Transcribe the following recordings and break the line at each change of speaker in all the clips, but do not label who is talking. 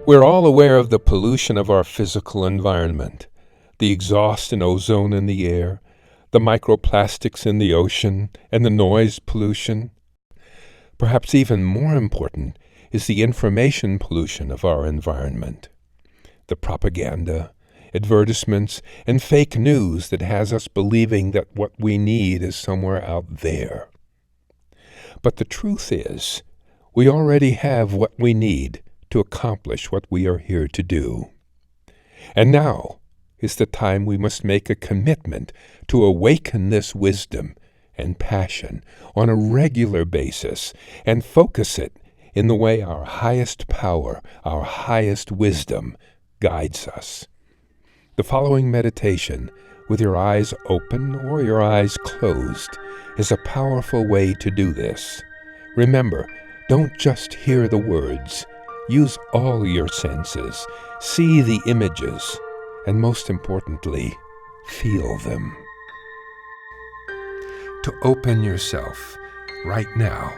We're all aware of the pollution of our physical environment, the exhaust and ozone in the air, the microplastics in the ocean, and the noise pollution. Perhaps even more important is the information pollution of our environment. The propaganda, advertisements, and fake news that has us believing that what we need is somewhere out there. But the truth is, we already have what we need to accomplish what we are here to do. And now is the time we must make a commitment to awaken this wisdom and passion on a regular basis and focus it in the way our highest power, our highest wisdom guides us. The following meditation, with your eyes open or your eyes closed, is a powerful way to do this. Remember, don't just hear the words. Use all your senses, see the images, and most importantly, feel them. To open yourself, right now,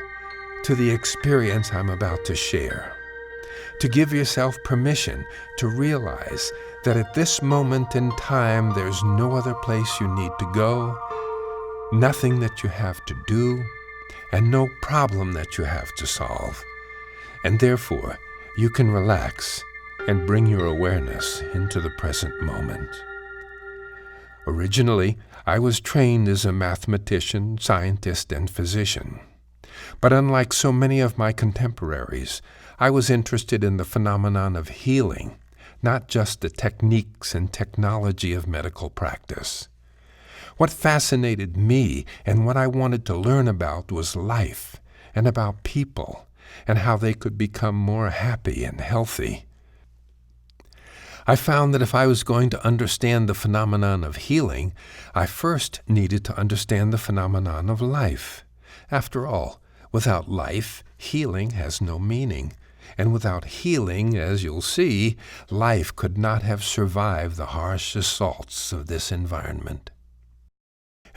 to the experience I'm about to share. To give yourself permission to realize that at this moment in time there's no other place you need to go, nothing that you have to do, and no problem that you have to solve. And therefore, you can relax and bring your awareness into the present moment. Originally, I was trained as a mathematician, scientist, and physician. But unlike so many of my contemporaries, I was interested in the phenomenon of healing, not just the techniques and technology of medical practice. What fascinated me and what I wanted to learn about was life and about people, and how they could become more happy and healthy. I found that if I was going to understand the phenomenon of healing, I first needed to understand the phenomenon of life. After all, without life, healing has no meaning. And without healing, as you'll see, life could not have survived the harsh assaults of this environment.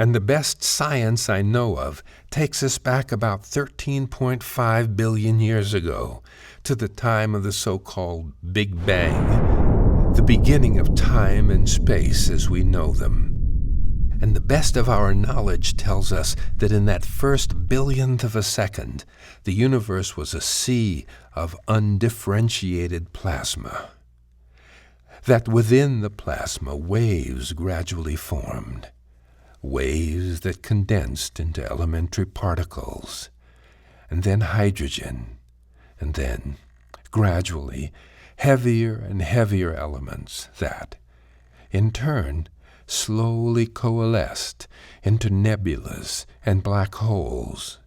And the best science I know of takes us back about 13.5 billion years ago, to the time of the so-called Big Bang, the beginning of time and space as we know them. And the best of our knowledge tells us that in that first billionth of a second, the universe was a sea of undifferentiated plasma. That within the plasma, waves gradually formed. Waves that condensed into elementary particles, and then hydrogen, and then, gradually, heavier and heavier elements that, in turn, slowly coalesced into nebulas and black holes,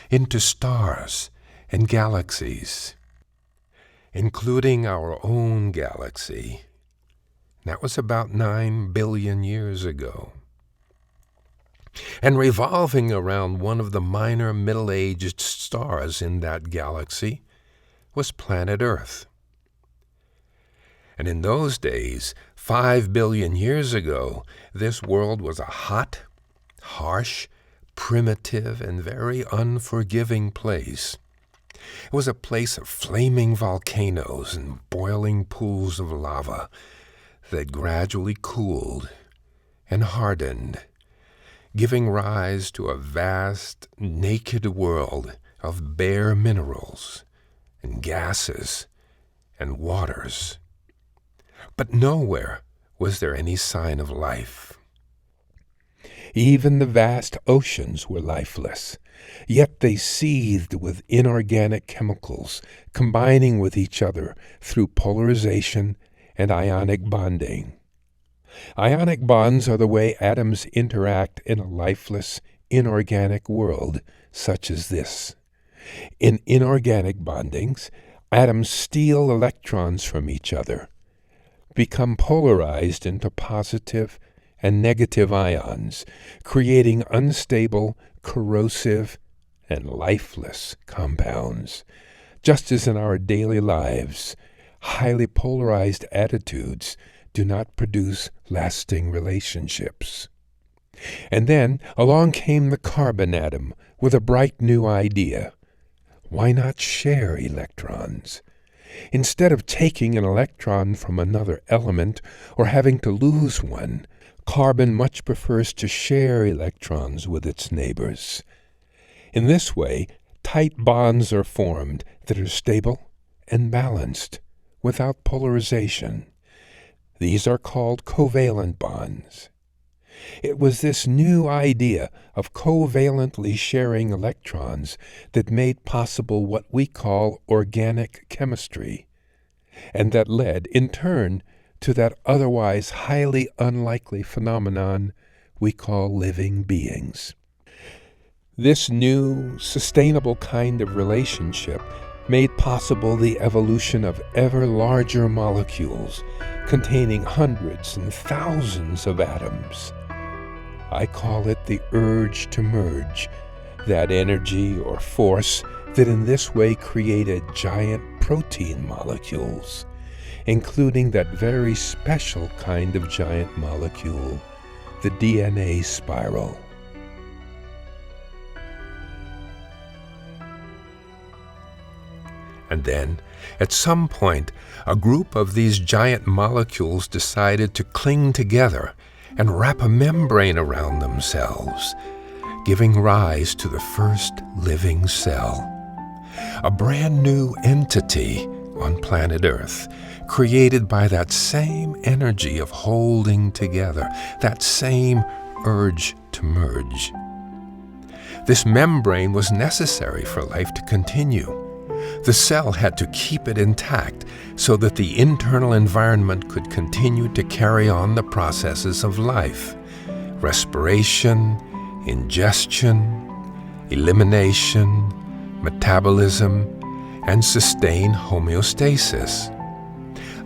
into stars and galaxies, including our own galaxy. That was about 9 billion years ago. And revolving around one of the minor middle-aged stars in that galaxy was planet Earth. And in those days, 5 billion years ago, this world was a hot, harsh, primitive, and very unforgiving place. It was a place of flaming volcanoes and boiling pools of lava that gradually cooled and hardened, giving rise to a vast, naked world of bare minerals and gases and waters. But nowhere was there any sign of life. Even the vast oceans were lifeless, yet they seethed with inorganic chemicals, combining with each other through polarization and ionic bonding. Ionic bonds are the way atoms interact in a lifeless, inorganic world such as this. In inorganic bondings, atoms steal electrons from each other, become polarized into positive and negative ions, creating unstable, corrosive, and lifeless compounds. Just as in our daily lives, highly polarized attitudes do not produce lasting relationships. And then along came the carbon atom with a bright new idea. Why not share electrons? Instead of taking an electron from another element or having to lose one, carbon much prefers to share electrons with its neighbors. In this way, tight bonds are formed that are stable and balanced, without polarization. These are called covalent bonds. It was this new idea of covalently sharing electrons that made possible what we call organic chemistry, and that led, in turn, to that otherwise highly unlikely phenomenon we call living beings. This new, sustainable kind of relationship made possible the evolution of ever larger molecules containing hundreds and thousands of atoms. I call it the urge to merge, that energy or force that in this way created giant protein molecules, including that very special kind of giant molecule, the DNA spiral. And then, at some point, a group of these giant molecules decided to cling together and wrap a membrane around themselves, giving rise to the first living cell. A brand new entity on planet Earth, created by that same energy of holding together, that same urge to merge. This membrane was necessary for life to continue. The cell had to keep it intact so that the internal environment could continue to carry on the processes of life: respiration, ingestion, elimination, metabolism, and sustain homeostasis.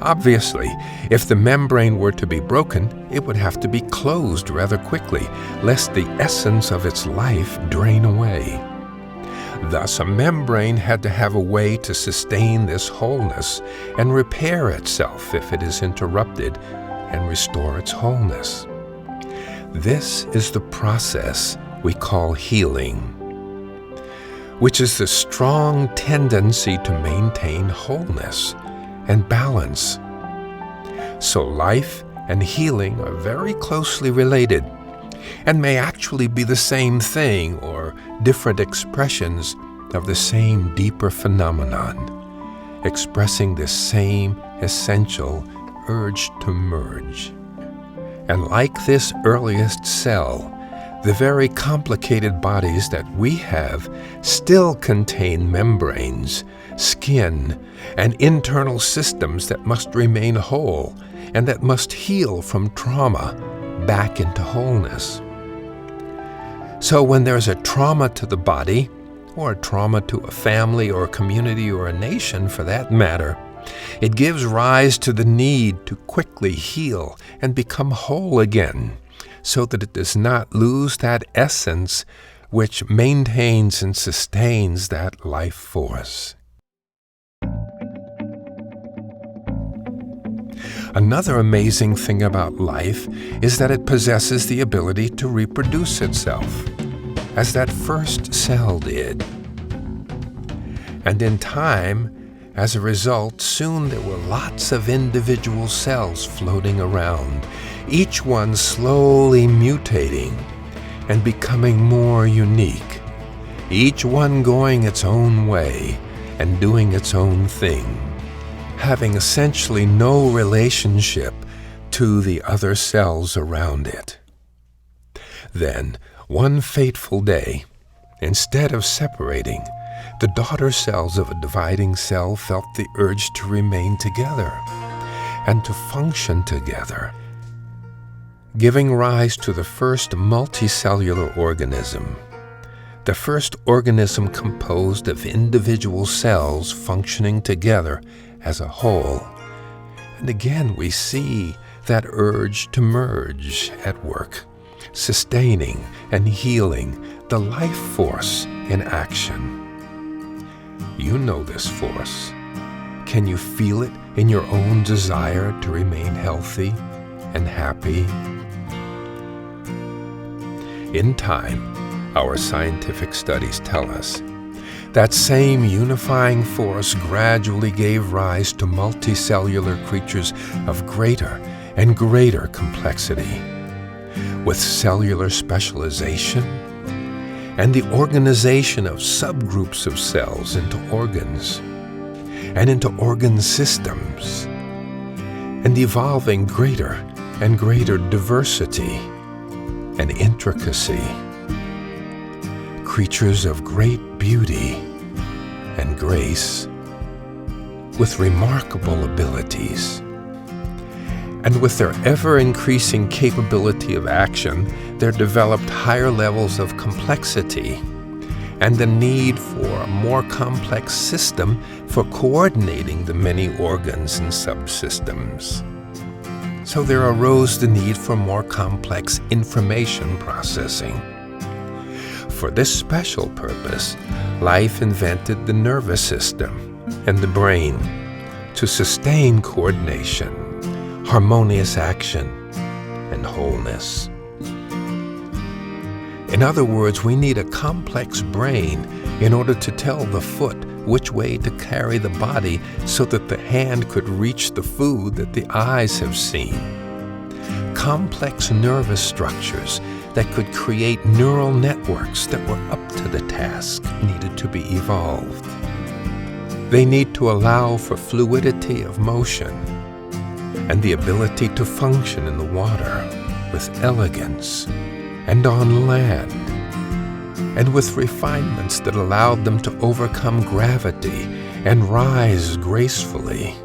Obviously, if the membrane were to be broken, it would have to be closed rather quickly, lest the essence of its life drain away. Thus, a membrane had to have a way to sustain this wholeness and repair itself if it is interrupted and restore its wholeness. This is the process we call healing, which is the strong tendency to maintain wholeness and balance. So life and healing are very closely related, and may actually be the same thing or different expressions of the same deeper phenomenon, expressing the same essential urge to merge. And like this earliest cell, the very complicated bodies that we have still contain membranes, skin, and internal systems that must remain whole and that must heal from trauma back into wholeness. So when there's a trauma to the body, or a trauma to a family or a community or a nation for that matter, it gives rise to the need to quickly heal and become whole again, so that it does not lose that essence which maintains and sustains that life force. Another amazing thing about life is that it possesses the ability to reproduce itself, as that first cell did. And in time, as a result, soon there were lots of individual cells floating around, each one slowly mutating and becoming more unique, each one going its own way and doing its own thing, having essentially no relationship to the other cells around it. Then, one fateful day, instead of separating, the daughter cells of a dividing cell felt the urge to remain together and to function together, giving rise to the first multicellular organism, the first organism composed of individual cells functioning together as a whole. And again, we see that urge to merge at work, sustaining and healing the life force in action. You know this force. Can you feel it in your own desire to remain healthy and happy? In time, our scientific studies tell us That same unifying force gradually gave rise to multicellular creatures of greater and greater complexity, with cellular specialization and the organization of subgroups of cells into organs and into organ systems, and evolving greater and greater diversity and intricacy. Creatures of great beauty and grace, with remarkable abilities, and with their ever-increasing capability of action, there developed higher levels of complexity and the need for a more complex system for coordinating the many organs and subsystems. So there arose the need for more complex information processing. For this special purpose, life invented the nervous system and the brain to sustain coordination, harmonious action, and wholeness. In other words, we need a complex brain in order to tell the foot which way to carry the body so that the hand could reach the food that the eyes have seen. Complex nervous structures that could create neural networks that were up to the task needed to be evolved. They need to allow for fluidity of motion and the ability to function in the water with elegance and on land, and with refinements that allowed them to overcome gravity and rise gracefully,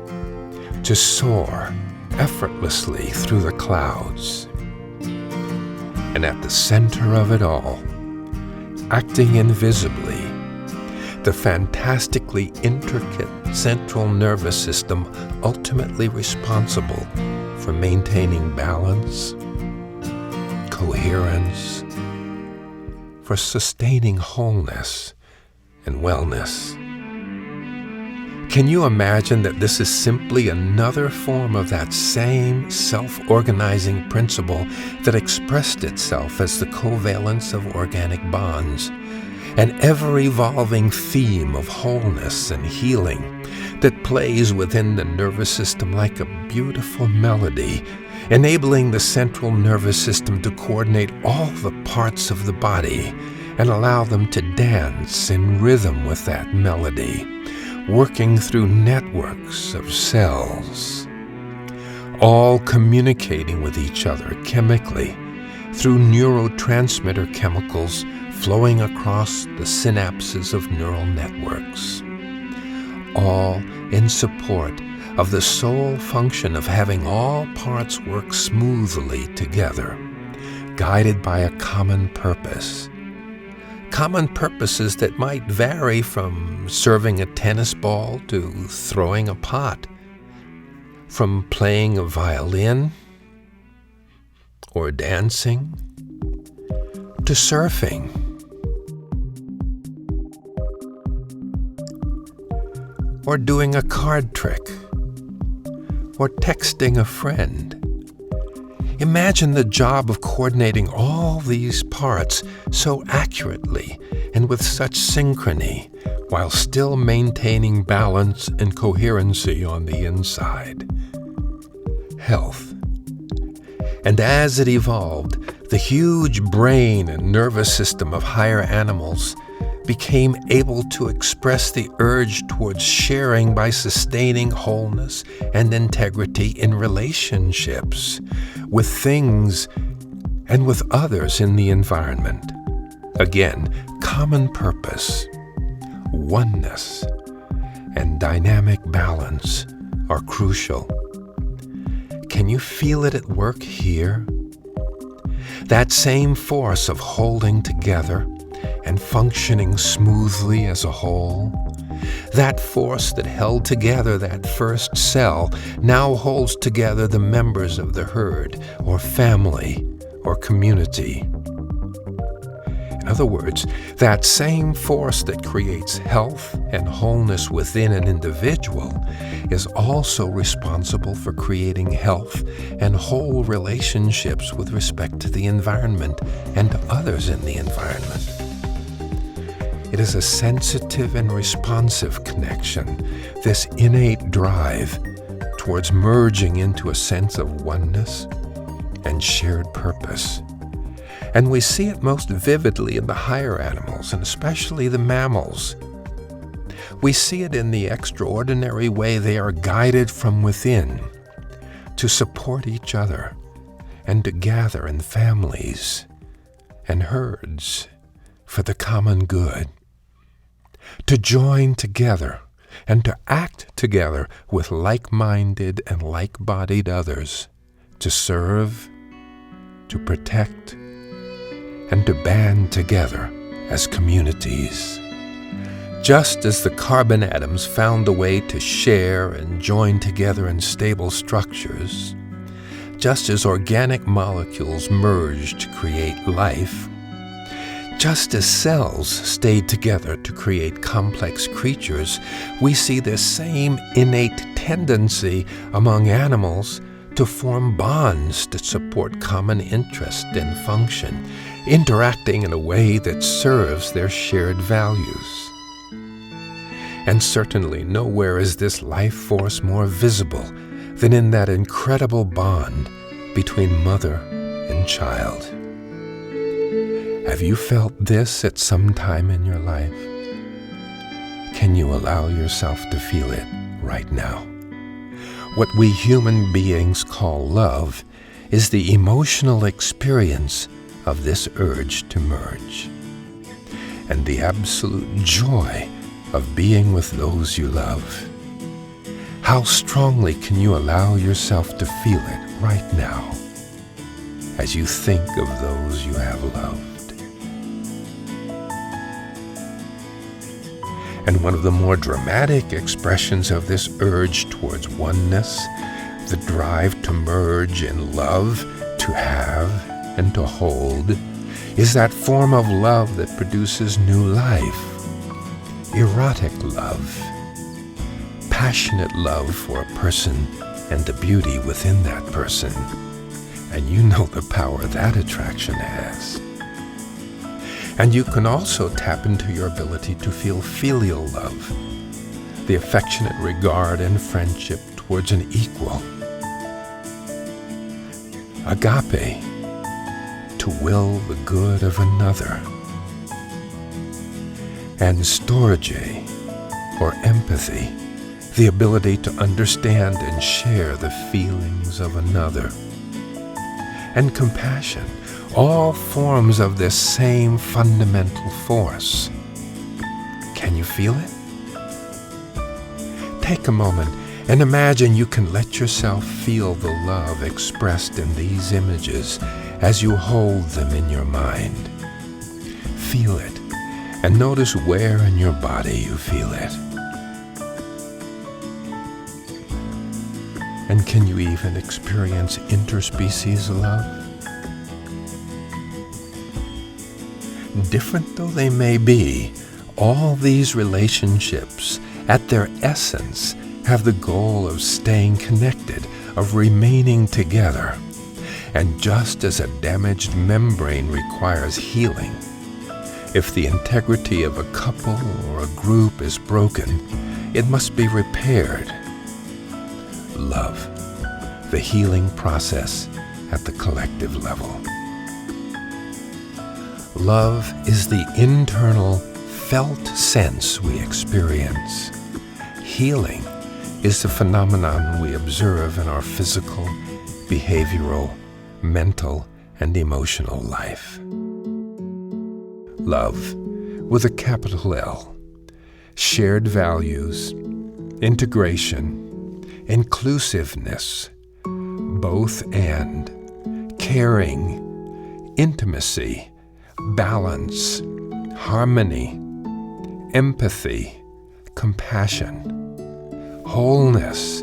to soar effortlessly through the clouds. And at the center of it all, acting invisibly, the fantastically intricate central nervous system ultimately responsible for maintaining balance, coherence, for sustaining wholeness and wellness. Can you imagine that this is simply another form of that same self-organizing principle that expressed itself as the covalence of organic bonds, an ever-evolving theme of wholeness and healing that plays within the nervous system like a beautiful melody, enabling the central nervous system to coordinate all the parts of the body and allow them to dance in rhythm with that melody, working through networks of cells, all communicating with each other chemically through neurotransmitter chemicals flowing across the synapses of neural networks, all in support of the sole function of having all parts work smoothly together, guided by a common purpose. Common purposes that might vary from serving a tennis ball to throwing a pot, from playing a violin or dancing to surfing, or doing a card trick, or texting a friend. Imagine the job of coordinating all these parts so accurately and with such synchrony, while still maintaining balance and coherency on the inside. Health. And as it evolved, the huge brain and nervous system of higher animals became able to express the urge towards sharing by sustaining wholeness and integrity in relationships with things and with others in the environment. Again, common purpose, oneness, and dynamic balance are crucial. Can you feel it at work here? That same force of holding together and functioning smoothly as a whole, that force that held together that first cell now holds together the members of the herd or family or community. In other words, that same force that creates health and wholeness within an individual is also responsible for creating health and whole relationships with respect to the environment and to others in the environment. It is a sensitive and responsive connection, this innate drive towards merging into a sense of oneness and shared purpose. And we see it most vividly in the higher animals, and especially the mammals. We see it in the extraordinary way they are guided from within to support each other and to gather in families and herds for the common good, to join together and to act together with like-minded and like-bodied others, to serve, to protect, and to band together as communities. Just as the carbon atoms found a way to share and join together in stable structures, just as organic molecules merged to create life, just as cells stayed together to create complex creatures, we see this same innate tendency among animals to form bonds that support common interest and function, interacting in a way that serves their shared values. And certainly nowhere is this life force more visible than in that incredible bond between mother and child. Have you felt this at some time in your life? Can you allow yourself to feel it right now? What we human beings call love is the emotional experience of this urge to merge, and the absolute joy of being with those you love. How strongly can you allow yourself to feel it right now as you think of those you have loved? And one of the more dramatic expressions of this urge towards oneness, the drive to merge in love, to have and to hold, is that form of love that produces new life. Erotic love, passionate love for a person and the beauty within that person. And you know the power that attraction has. And you can also tap into your ability to feel filial love, the affectionate regard and friendship towards an equal. Agape, to will the good of another. And storge, or empathy, the ability to understand and share the feelings of another. And compassion, all forms of this same fundamental force. Can you feel it? Take a moment and imagine you can let yourself feel the love expressed in these images as you hold them in your mind. Feel it, and notice where in your body you feel it. And can you even experience interspecies love? Different though they may be, all these relationships, at their essence, have the goal of staying connected, of remaining together. And just as a damaged membrane requires healing, if the integrity of a couple or a group is broken, it must be repaired. Love, the healing process at the collective level. Love is the internal, felt sense we experience. Healing is the phenomenon we observe in our physical, behavioral, mental, and emotional life. Love, with a capital L. Shared values, integration, inclusiveness, both and, caring, intimacy, balance, harmony, empathy, compassion, wholeness,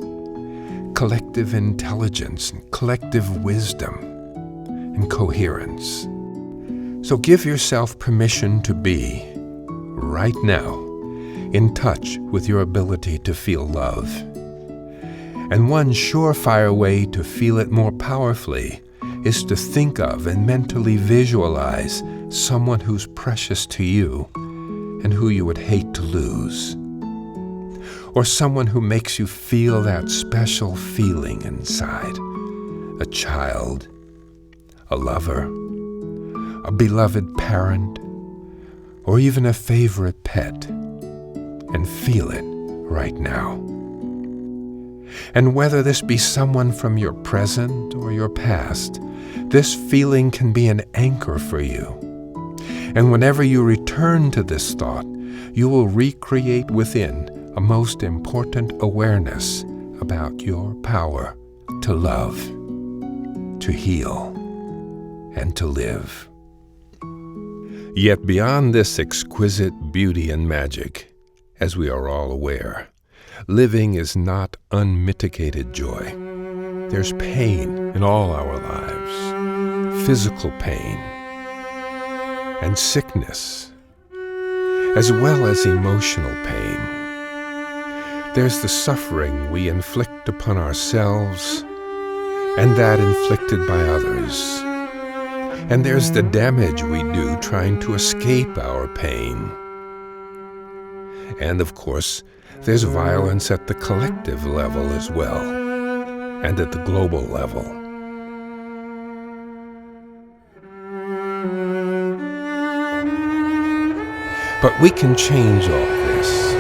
collective intelligence, and collective wisdom, and coherence. So give yourself permission to be, right now, in touch with your ability to feel love. And one surefire way to feel it more powerfully is to think of and mentally visualize someone who's precious to you and who you would hate to lose. Or someone who makes you feel that special feeling inside. A child, a lover, a beloved parent, or even a favorite pet. And feel it right now. And whether this be someone from your present or your past, this feeling can be an anchor for you. And whenever you return to this thought, you will recreate within a most important awareness about your power to love, to heal, and to live. Yet beyond this exquisite beauty and magic, as we are all aware, living is not unmitigated joy. There's pain in all our lives, physical pain and sickness, as well as emotional pain. There's the suffering we inflict upon ourselves and that inflicted by others. And there's the damage we do trying to escape our pain. And of course, there's violence at the collective level as well, and at the global level. But we can change all this.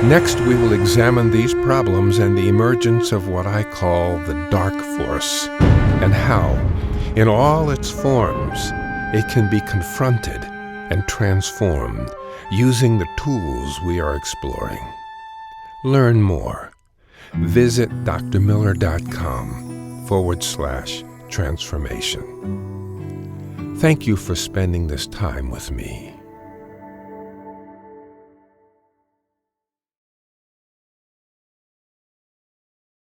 Next, we will examine these problems and the emergence of what I call the dark force, and how, in all its forms, it can be confronted and transformed using the tools we are exploring. Learn more. Visit drmiller.com/transformation. Thank you for spending this time with me.